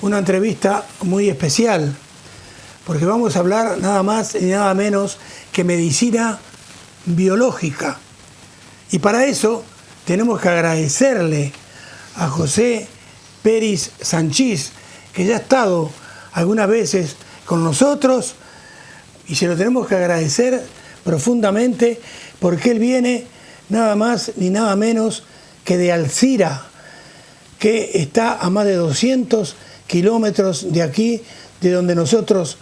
una entrevista muy especial, porque vamos a hablar nada más y nada menos que medicina biológica. Y para eso tenemos que agradecerle a José Peris Sanchís, que ya ha estado algunas veces con nosotros, y se lo tenemos que agradecer profundamente porque él viene nada más ni nada menos que de Alcira, que está a más de 200 kilómetros de aquí, de donde nosotros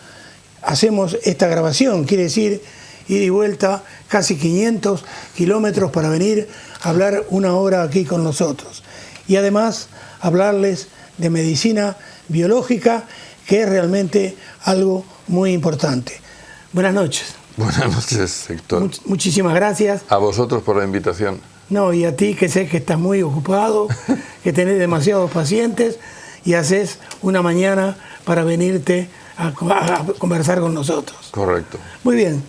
hacemos esta grabación. Quiere decir, ida y vuelta, casi 500 kilómetros para venir a hablar una hora aquí con nosotros. Y además, hablarles de medicina biológica, que es realmente algo muy importante. Buenas noches. Buenas noches, Héctor. Muchísimas gracias. A vosotros por la invitación. No, y a ti, que sé que estás muy ocupado, que tenés demasiados pacientes y haces una mañana para venirte a conversar con nosotros. Correcto. Muy bien.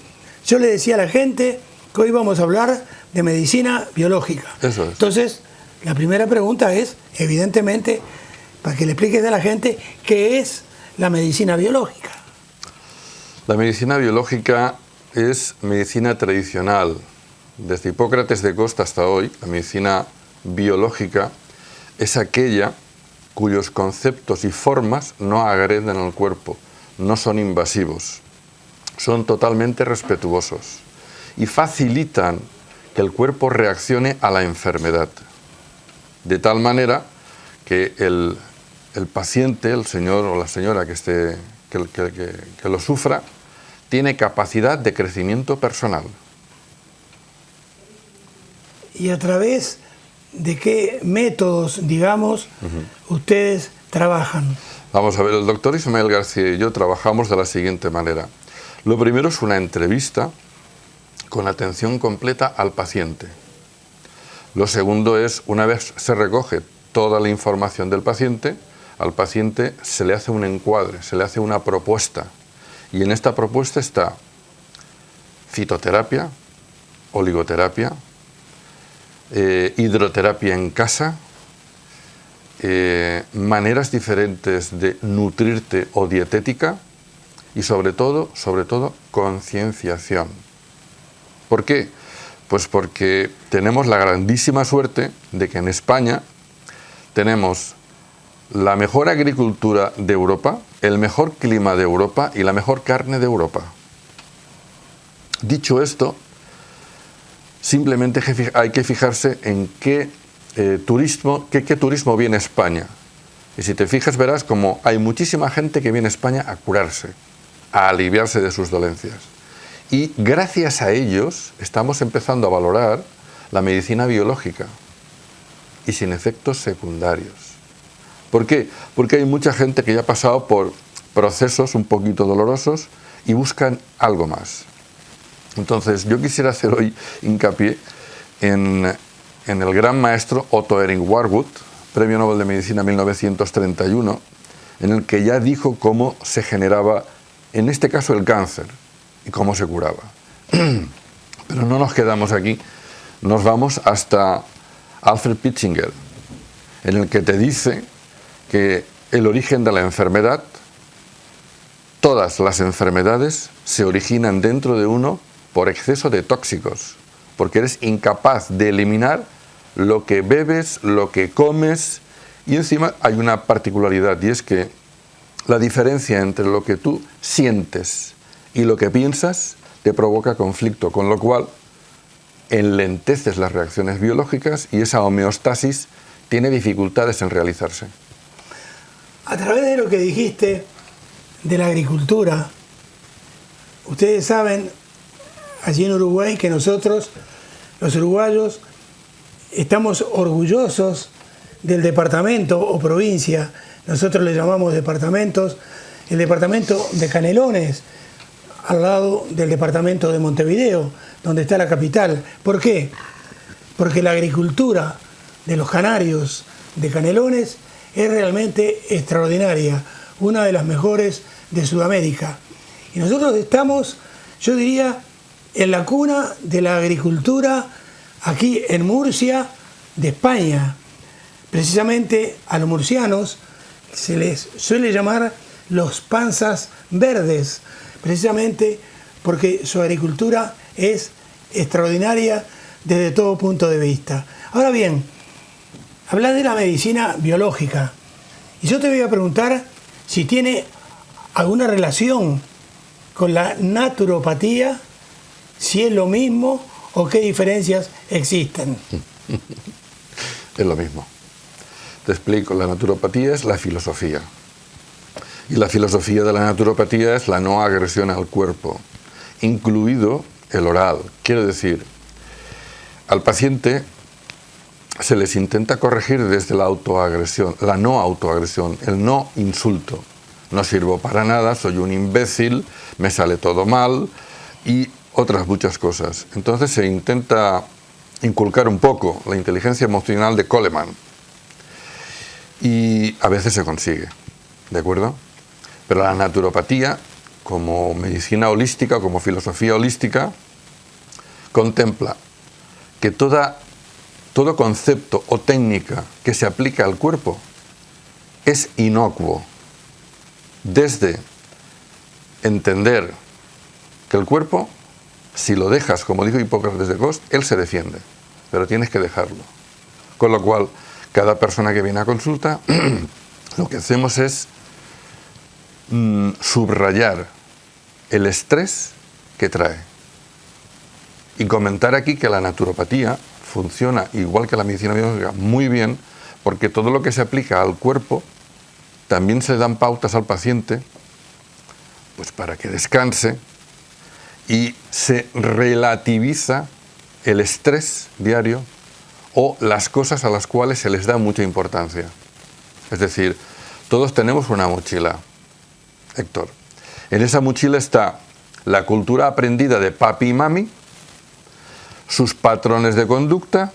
Yo le decía a la gente que hoy vamos a hablar de medicina biológica. Eso es. Entonces, la primera pregunta es, evidentemente, para que le expliques a la gente qué es la medicina biológica. La medicina biológica es medicina tradicional. Desde Hipócrates de Costa hasta hoy, la medicina biológica es aquella cuyos conceptos y formas no agreden al cuerpo, no son invasivos, son totalmente respetuosos y facilitan que el cuerpo reaccione a la enfermedad. De tal manera que el paciente, el señor o la señora que lo sufra, tiene capacidad de crecimiento personal. ¿Y a través de qué métodos, digamos, ustedes trabajan? Vamos a ver, el doctor Ismael García y yo trabajamos de la siguiente manera. Lo primero es una entrevista con atención completa al paciente. Lo segundo es, una vez se recoge toda la información del paciente, al paciente se le hace un encuadre, se le hace una propuesta. Y en esta propuesta está fitoterapia, oligoterapia, hidroterapia en casa, maneras diferentes de nutrirte o dietética y sobre todo, concienciación. ¿Por qué? Pues porque tenemos la grandísima suerte de que en España tenemos la mejor agricultura de Europa, el mejor clima de Europa y la mejor carne de Europa. Dicho esto, simplemente hay que fijarse en qué turismo viene a España. Y si te fijas verás como hay muchísima gente que viene a España a curarse, a aliviarse de sus dolencias. Y gracias a ellos estamos empezando a valorar la medicina biológica y sin efectos secundarios. ¿Por qué? Porque hay mucha gente que ya ha pasado por procesos un poquito dolorosos y buscan algo más. Entonces, yo quisiera hacer hoy hincapié en el gran maestro Otto Ering-Warburg, Premio Nobel de Medicina 1931, en el que ya dijo cómo se generaba, en este caso, el cáncer y cómo se curaba. Pero no nos quedamos aquí, nos vamos hasta Alfred Pitchinger, en el que te dice que el origen de la enfermedad, todas las enfermedades se originan dentro de uno por exceso de tóxicos, porque eres incapaz de eliminar lo que bebes, lo que comes, y encima hay una particularidad, y es que la diferencia entre lo que tú sientes y lo que piensas te provoca conflicto, con lo cual enlenteces las reacciones biológicas y esa homeostasis tiene dificultades en realizarse. A través de lo que dijiste de la agricultura, ustedes saben, allí en Uruguay, que nosotros, los uruguayos, estamos orgullosos del departamento o provincia, nosotros le llamamos departamentos, el departamento de Canelones, al lado del departamento de Montevideo, donde está la capital. ¿Por qué? Porque la agricultura de los canarios de Canelones es realmente extraordinaria, una de las mejores de Sudamérica. Y nosotros estamos, yo diría, en la cuna de la agricultura aquí en Murcia, de España. Precisamente a los murcianos se les suele llamar los panzas verdes, precisamente porque su agricultura es extraordinaria desde todo punto de vista. Ahora bien, hablas de la medicina biológica y yo te voy a preguntar si tiene alguna relación con la naturopatía, si es lo mismo o qué diferencias existen. Es lo mismo. Te explico, la naturopatía es la filosofía. Y la filosofía de la naturopatía es la no agresión al cuerpo, incluido el oral. Quiero decir, al paciente se les intenta corregir desde la autoagresión, la no autoagresión, el no insulto. No sirvo para nada, soy un imbécil, me sale todo mal y otras muchas cosas. Entonces se intenta inculcar un poco la inteligencia emocional de Coleman y a veces se consigue, ¿de acuerdo? Pero la naturopatía, como medicina holística, como filosofía holística, contempla que todo concepto o técnica que se aplica al cuerpo es inocuo, desde entender que el cuerpo, si lo dejas, como dijo Hipócrates de Cos, él se defiende, pero tienes que dejarlo. Con lo cual, cada persona que viene a consulta, lo que hacemos es subrayar el estrés que trae. Y comentar aquí que la naturopatía funciona igual que la medicina biológica muy bien, porque todo lo que se aplica al cuerpo, también se dan pautas al paciente, pues para que descanse, y se relativiza el estrés diario o las cosas a las cuales se les da mucha importancia. Es decir, todos tenemos una mochila, Héctor. En esa mochila está la cultura aprendida de papi y mami, sus patrones de conducta,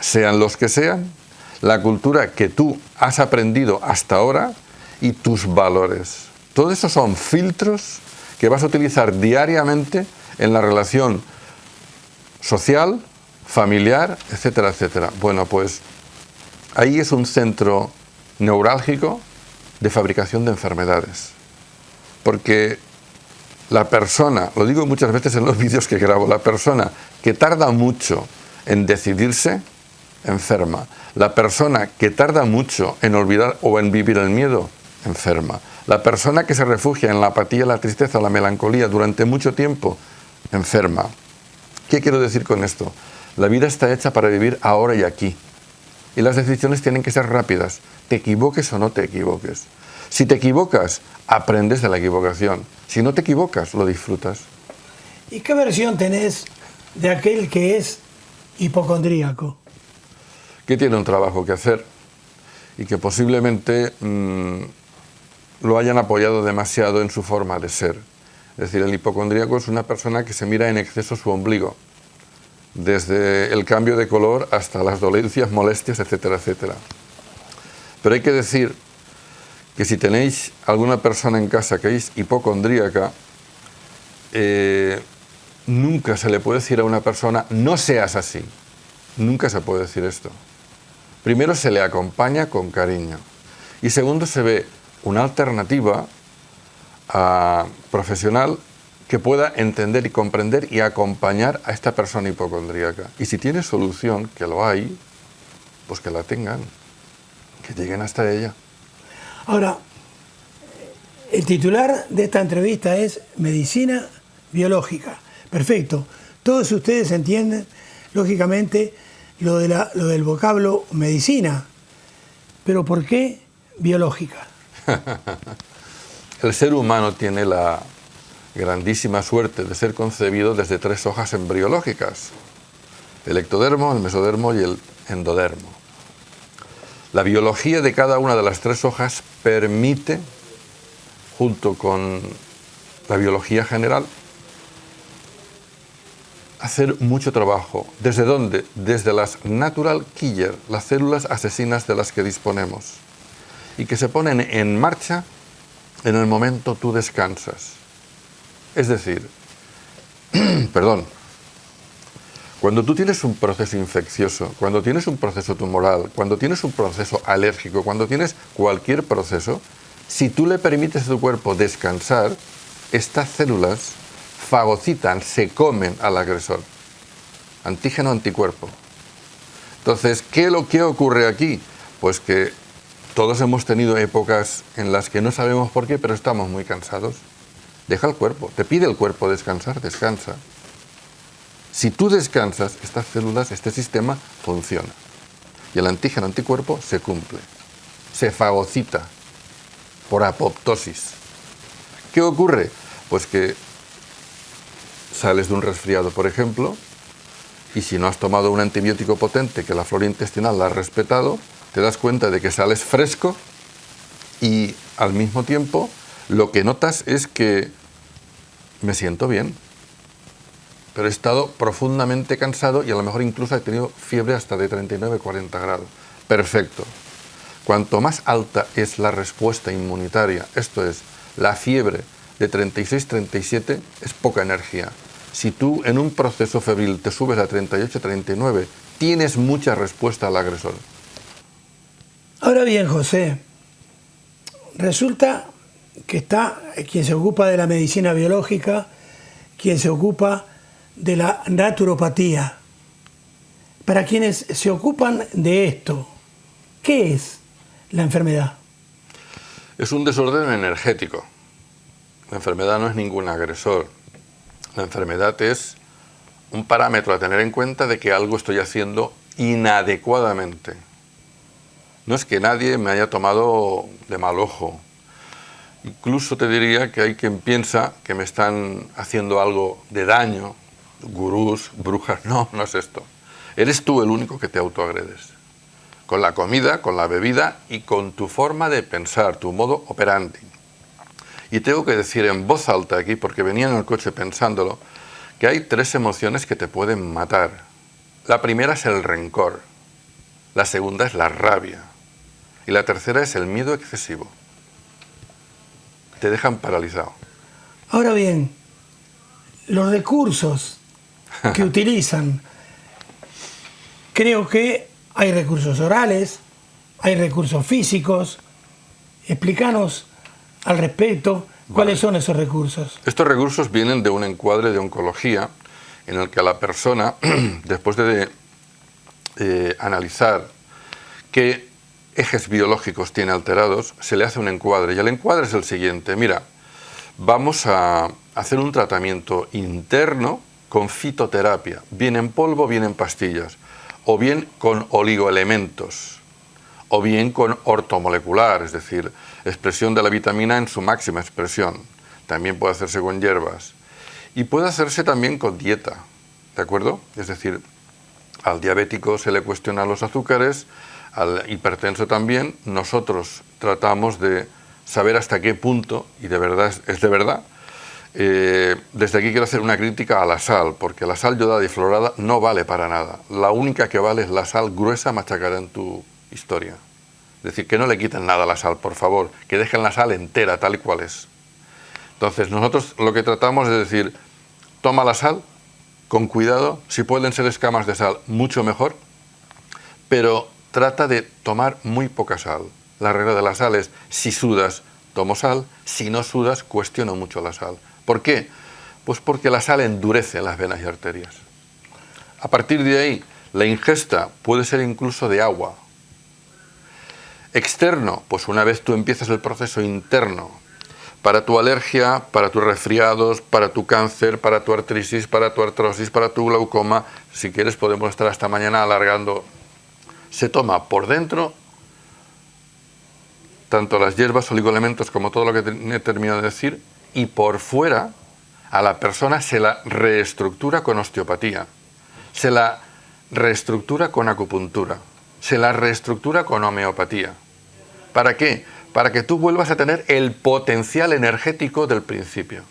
sean los que sean, la cultura que tú has aprendido hasta ahora y tus valores. Todo eso son filtros que vas a utilizar diariamente en la relación social, familiar, etcétera, etcétera. Bueno, pues ahí es un centro neurálgico de fabricación de enfermedades. Porque la persona, lo digo muchas veces en los vídeos que grabo, la persona que tarda mucho en decidirse, enferma. La persona que tarda mucho en olvidar o en vivir el miedo, enferma. La persona que se refugia en la apatía, la tristeza, la melancolía durante mucho tiempo, enferma. ¿Qué quiero decir con esto? La vida está hecha para vivir ahora y aquí. Y las decisiones tienen que ser rápidas, te equivoques o no te equivoques. Si te equivocas, aprendes de la equivocación. Si no te equivocas, lo disfrutas. ¿Y qué versión tenés de aquel que es hipocondríaco? Que tiene un trabajo que hacer y que posiblemente lo hayan apoyado demasiado en su forma de ser. Es decir, el hipocondríaco es una persona que se mira en exceso su ombligo, desde el cambio de color hasta las dolencias, molestias, etcétera, etcétera. Pero hay que decir que si tenéis alguna persona en casa que es hipocondríaca, nunca se le puede decir a una persona, no seas así. Nunca se puede decir esto. Primero se le acompaña con cariño. Y segundo se ve una alternativa profesional que pueda entender y comprender y acompañar a esta persona hipocondríaca. Y si tiene solución, que lo hay, pues que la tengan, que lleguen hasta ella. Ahora, el titular de esta entrevista es Medicina Biológica. Perfecto. Todos ustedes entienden, lógicamente, lo del vocablo medicina. Pero ¿por qué biológica? El ser humano tiene la grandísima suerte de ser concebido desde 3 hojas embriológicas: el ectodermo, el mesodermo y el endodermo. La biología de cada una de las 3 hojas permite, junto con la biología general, hacer mucho trabajo. ¿Desde dónde? Desde las natural killer, las células asesinas de las que disponemos, y que se ponen en marcha en el momento tú descansas. Es decir, Cuando tú tienes un proceso infeccioso, cuando tienes un proceso tumoral, cuando tienes un proceso alérgico, cuando tienes cualquier proceso, si tú le permites a tu cuerpo descansar, estas células fagocitan, se comen al agresor. Antígeno, anticuerpo. Entonces, ¿qué ocurre aquí? Pues que todos hemos tenido épocas en las que no sabemos por qué, pero estamos muy cansados. Deja el cuerpo, te pide el cuerpo descansar, descansa. Si tú descansas, estas células, este sistema funciona. Y el antígeno anticuerpo se cumple, se fagocita por apoptosis. ¿Qué ocurre? Pues que sales de un resfriado, por ejemplo, y si no has tomado un antibiótico potente que la flora intestinal la ha respetado, te das cuenta de que sales fresco y al mismo tiempo lo que notas es que me siento bien, pero he estado profundamente cansado y a lo mejor incluso he tenido fiebre hasta de 39, 40 grados. Perfecto. Cuanto más alta es la respuesta inmunitaria, esto es, la fiebre de 36, 37, es poca energía. Si tú en un proceso febril te subes a 38, 39, tienes mucha respuesta al agresor. Ahora bien, José, resulta que está quien se ocupa de la medicina biológica, quien se ocupa de la naturopatía. Para quienes se ocupan de esto, ¿qué es la enfermedad? Es un desorden energético. La enfermedad no es ningún agresor. La enfermedad es un parámetro a tener en cuenta de que algo estoy haciendo inadecuadamente. No es que nadie me haya tomado de mal ojo. Incluso te diría que hay quien piensa que me están haciendo algo de daño, gurús, brujas. No, no es esto. Eres tú el único que te autoagredes. Con la comida, con la bebida y con tu forma de pensar, tu modo operandi. Y tengo que decir en voz alta aquí, porque venía en el coche pensándolo, que hay 3 emociones que te pueden matar. La primera es el rencor, la segunda es la rabia y la tercera es el miedo excesivo. Te dejan paralizado. Ahora bien, los recursos que utilizan, creo que hay recursos orales, hay recursos físicos. Explícanos al respecto cuáles son esos recursos. Estos recursos vienen de un encuadre de oncología en el que a la persona, después de analizar qué ejes biológicos tiene alterados, se le hace un encuadre. Y el encuadre es el siguiente. Mira, vamos a hacer un tratamiento interno con fitoterapia, bien en polvo, bien en pastillas, o bien con oligoelementos, o bien con ortomolecular, es decir, expresión de la vitamina en su máxima expresión. También puede hacerse con hierbas. Y puede hacerse también con dieta, ¿de acuerdo? Es decir, al diabético se le cuestionan los azúcares, al hipertenso también. Nosotros tratamos de saber hasta qué punto, y de verdad es de verdad, desde aquí quiero hacer una crítica a la sal, porque la sal yodada y fluorada no vale para nada. La única que vale es la sal gruesa machacada en tu historia. Es decir, que no le quiten nada a la sal, por favor, que dejen la sal entera, tal y cual es. Entonces, nosotros lo que tratamos es decir, toma la sal, con cuidado, si pueden ser escamas de sal, mucho mejor, pero trata de tomar muy poca sal. La regla de la sal es, si sudas, tomo sal, si no sudas, cuestiono mucho la sal. ¿Por qué? Pues porque la sal endurece las venas y arterias. A partir de ahí, la ingesta puede ser incluso de agua. Externo, pues una vez tú empiezas el proceso interno, para tu alergia, para tus resfriados, para tu cáncer, para tu artritis, para tu artrosis, para tu glaucoma, si quieres podemos estar hasta mañana alargando. Se toma por dentro tanto las hierbas, oligoelementos, como todo lo que he terminado de decir, y por fuera a la persona se la reestructura con osteopatía, se la reestructura con acupuntura, se la reestructura con homeopatía. ¿Para qué? Para que tú vuelvas a tener el potencial energético del principio,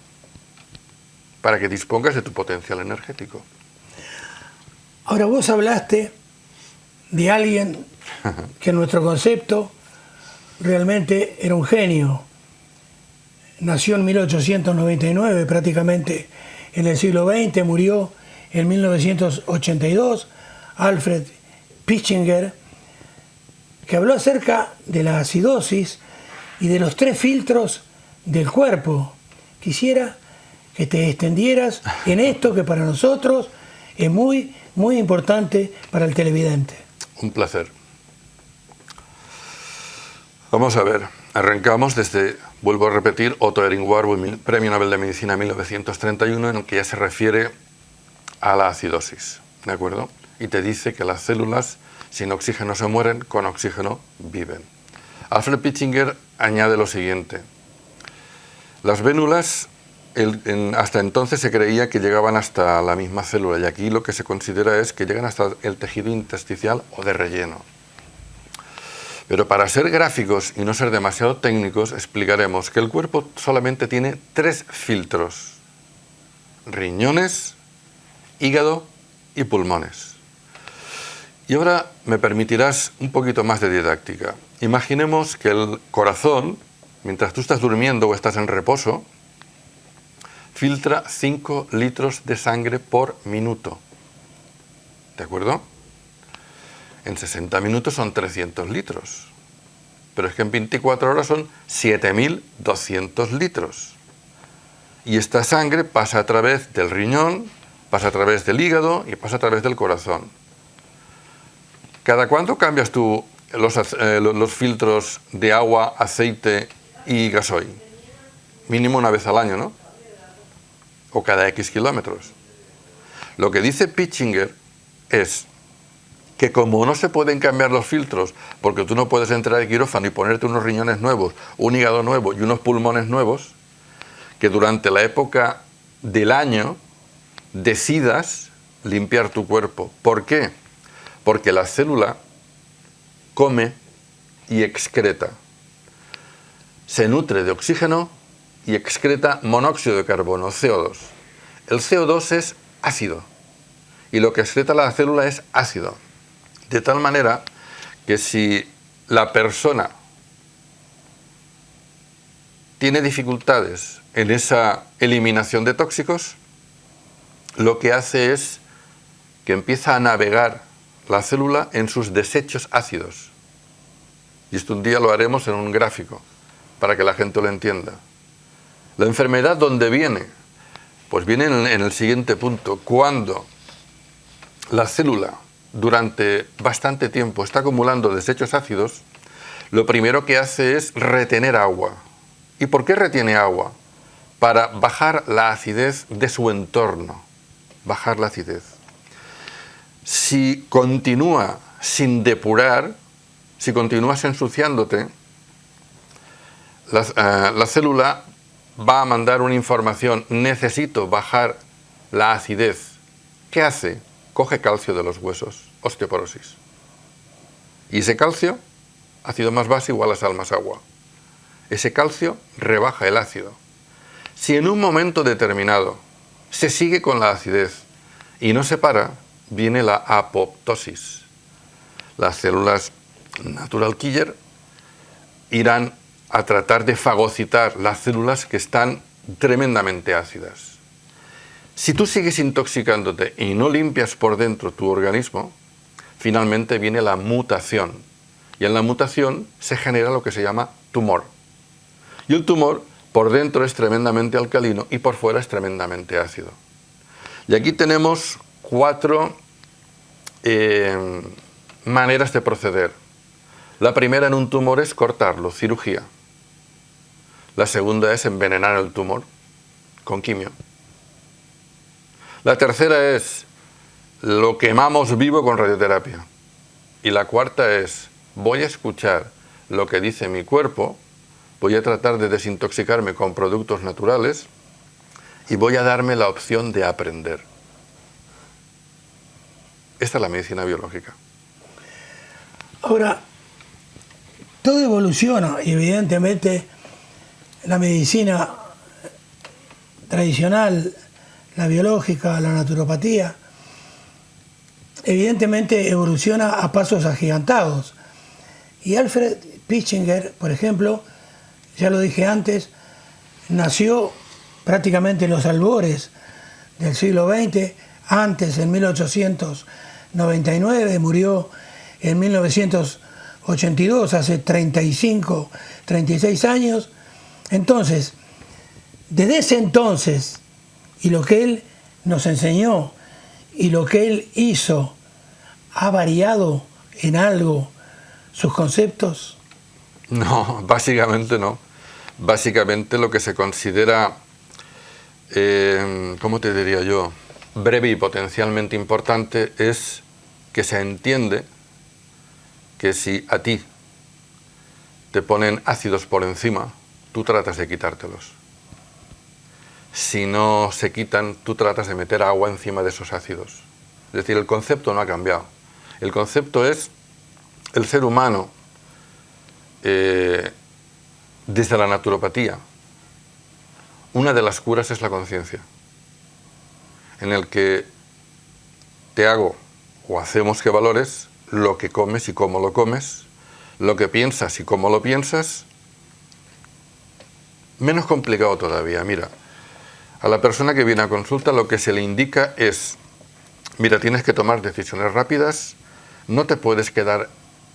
para que dispongas de tu potencial energético. Ahora vos hablaste de alguien que en nuestro concepto realmente era un genio. Nació en 1899, prácticamente en el siglo XX, murió en 1982, Alfred Pichinger, que habló acerca de la acidosis y de los 3 filtros del cuerpo. Quisiera que te extendieras en esto que para nosotros es muy, muy importante para el televidente. Un placer. Vamos a ver, arrancamos desde, vuelvo a repetir, Otto Ering-Warburg, Premio Nobel de Medicina 1931, en el que ya se refiere a la acidosis, ¿de acuerdo? Y te dice que las células sin oxígeno se mueren, con oxígeno viven. Alfred Pichinger añade lo siguiente: las vénulas, hasta entonces se creía que llegaban hasta la misma célula, y aquí lo que se considera es que llegan hasta el tejido intersticial o de relleno. Pero para ser gráficos y no ser demasiado técnicos, explicaremos que el cuerpo solamente tiene 3 filtros: riñones, hígado y pulmones. Y ahora me permitirás un poquito más de didáctica. Imaginemos que el corazón, mientras tú estás durmiendo o estás en reposo, filtra 5 litros de sangre por minuto. ¿De acuerdo? En 60 minutos son 300 litros. Pero es que en 24 horas son 7.200 litros. Y esta sangre pasa a través del riñón, pasa a través del hígado y pasa a través del corazón. ¿Cada cuánto cambias tú los filtros de agua, aceite y gasoil? Mínimo una vez al año, ¿no? O cada X kilómetros. Lo que dice Pichinger es que como no se pueden cambiar los filtros, porque tú no puedes entrar al quirófano y ponerte unos riñones nuevos, un hígado nuevo y unos pulmones nuevos, que durante la época del año decidas limpiar tu cuerpo. ¿Por qué? Porque la célula come y excreta. Se nutre de oxígeno y excreta monóxido de carbono, CO2. El CO2 es ácido y lo que excreta la célula es ácido. De tal manera que si la persona tiene dificultades en esa eliminación de tóxicos, lo que hace es que empieza a navegar la célula en sus desechos ácidos. Y esto un día lo haremos en un gráfico para que la gente lo entienda. La enfermedad, ¿dónde viene? Pues viene en el siguiente punto. Cuando la célula durante bastante tiempo está acumulando desechos ácidos, lo primero que hace es retener agua. ¿Y por qué retiene agua? Para bajar la acidez de su entorno. Bajar la acidez. Si continúa sin depurar, si continúas ensuciándote, la célula va a mandar una información: necesito bajar la acidez. ¿Qué hace? Coge calcio de los huesos, osteoporosis. Y ese calcio, ácido más base igual a sal más agua. Ese calcio rebaja el ácido. Si en un momento determinado se sigue con la acidez y no se para, viene la apoptosis. Las células natural killer irán a tratar de fagocitar las células que están tremendamente ácidas. Si tú sigues intoxicándote y no limpias por dentro tu organismo, finalmente viene la mutación. Y en la mutación se genera lo que se llama tumor. Y el tumor por dentro es tremendamente alcalino y por fuera es tremendamente ácido. Y aquí tenemos 4 maneras de proceder. La primera en un tumor es cortarlo, cirugía. La segunda es envenenar el tumor con quimio. La tercera es lo quemamos vivo con radioterapia. Y la cuarta es voy a escuchar lo que dice mi cuerpo, voy a tratar de desintoxicarme con productos naturales y voy a darme la opción de aprender. Esta es la medicina biológica. Ahora, todo evoluciona y evidentemente la medicina tradicional, la biológica, la naturopatía, evidentemente evoluciona a pasos agigantados. Y Alfred Pichinger, por ejemplo, ya lo dije antes, nació prácticamente en los albores del siglo XX, antes, en 1899, murió en 1982, hace 35, 36 años. Entonces, desde ese entonces, y lo que él nos enseñó, y lo que él hizo, ¿ha variado en algo sus conceptos? No, básicamente no. Básicamente lo que se considera, ¿cómo te diría yo?, breve y potencialmente importante es que se entiende que si a ti te ponen ácidos por encima, tú tratas de quitártelos. Si no se quitan, tú tratas de meter agua encima de esos ácidos. Es decir, el concepto no ha cambiado. El concepto es el ser humano, desde la naturopatía. Una de las curas es la conciencia, en el que te hago o hacemos que valores lo que comes y cómo lo comes, lo que piensas y cómo lo piensas. Menos complicado todavía, mira. A la persona que viene a consulta lo que se le indica es, mira, tienes que tomar decisiones rápidas, no te puedes quedar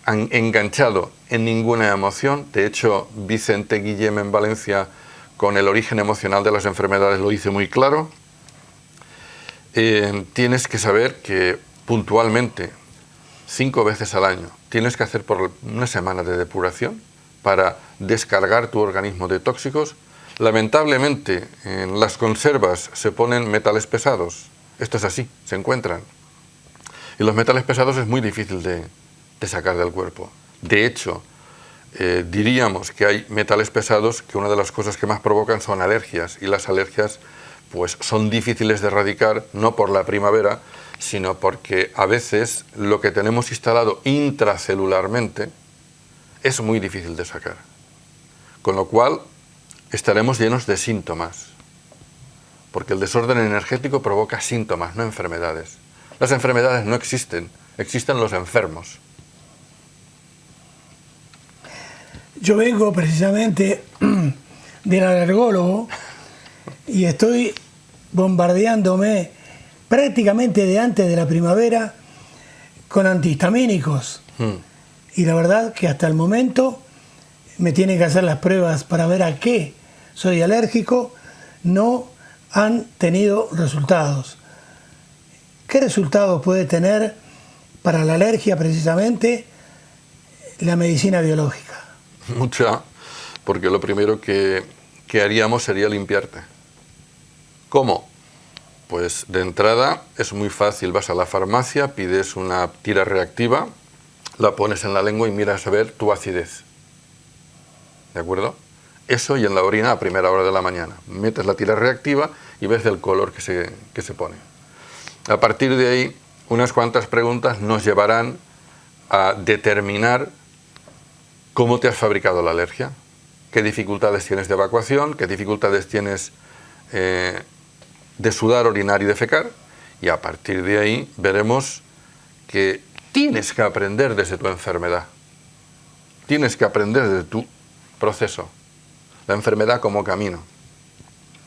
enganchado en ninguna emoción. De hecho, Vicente Guillem en Valencia, con el origen emocional de las enfermedades, lo dice muy claro. Tienes que saber que puntualmente, 5 veces al año, tienes que hacer por una semana de depuración para descargar tu organismo de tóxicos. Lamentablemente, en las conservas se ponen metales pesados. Esto es así, se encuentran. Y los metales pesados es muy difícil de sacar del cuerpo. De hecho, diríamos que hay metales pesados que una de las cosas que más provocan son alergias. Y las alergias pues son difíciles de erradicar, no por la primavera, sino porque a veces lo que tenemos instalado intracelularmente es muy difícil de sacar. Con lo cual, estaremos llenos de síntomas, porque el desorden energético provoca síntomas, no enfermedades. Las enfermedades no existen, existen los enfermos. Yo vengo precisamente del alergólogo y estoy bombardeándome prácticamente de antes de la primavera con antihistamínicos. Y la verdad que hasta el momento me tienen que hacer las pruebas para ver a qué soy alérgico, no han tenido resultados. ¿Qué resultados puede tener para la alergia precisamente la medicina biológica? Mucha, porque lo primero que haríamos sería limpiarte. ¿Cómo? Pues de entrada es muy fácil, vas a la farmacia, pides una tira reactiva, la pones en la lengua y miras a ver tu acidez. ¿De acuerdo? Eso, y en la orina a primera hora de la mañana. Metes la tira reactiva y ves el color que se pone. A partir de ahí, unas cuantas preguntas nos llevarán a determinar cómo te has fabricado la alergia, qué dificultades tienes de evacuación, qué dificultades tienes de sudar, orinar y defecar, y a partir de ahí veremos que tienes que aprender desde tu enfermedad. Tienes que aprender desde tu proceso. La enfermedad como camino.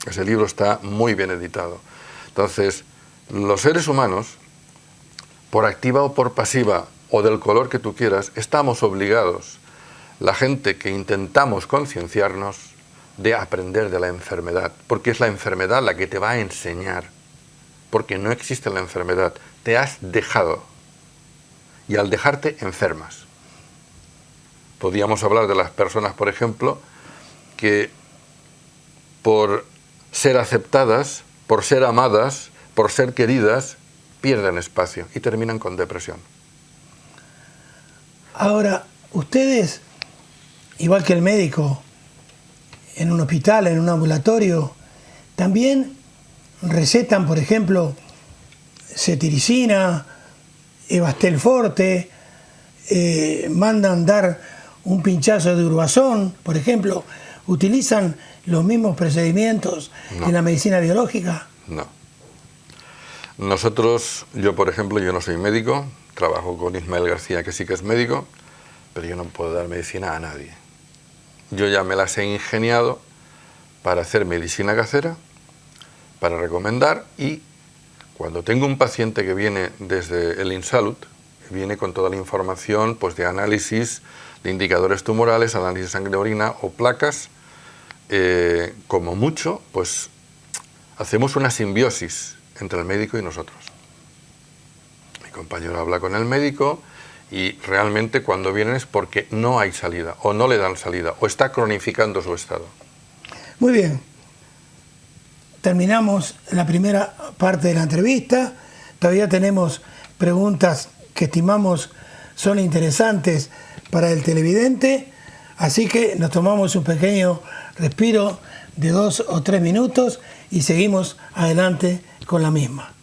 Ese libro está muy bien editado. Entonces, los seres humanos, por activa o por pasiva, o del color que tú quieras, estamos obligados, la gente que intentamos concienciarnos, de aprender de la enfermedad, porque es la enfermedad la que te va a enseñar, porque no existe la enfermedad, te has dejado, y al dejarte enfermas. Podríamos hablar de las personas, por ejemplo, que por ser aceptadas, por ser amadas, por ser queridas, pierden espacio y terminan con depresión. Ahora, ustedes, igual que el médico, en un hospital, en un ambulatorio, también recetan, por ejemplo, cetiricina, Ebastel Forte, mandan dar un pinchazo de Urbazón, por ejemplo. ¿Utilizan los mismos procedimientos en la medicina biológica? No. Nosotros, yo por ejemplo, yo no soy médico, trabajo con Ismael García, que sí que es médico, pero yo no puedo dar medicina a nadie. Yo ya me las he ingeniado para hacer medicina casera, para recomendar, y Cuando tengo un paciente que viene desde el InSalud, viene con toda la información pues, de análisis de indicadores tumorales, análisis de sangre de orina o placas, como mucho, pues hacemos una simbiosis entre el médico y nosotros. Mi compañero habla con el médico y realmente cuando vienen es porque no hay salida, o no le dan salida, o está cronificando su estado. Muy bien. Terminamos la primera parte de la entrevista. Todavía tenemos preguntas que estimamos son interesantes para el televidente, así que nos tomamos un pequeño respiro de 2 o 3 minutos y seguimos adelante con la misma.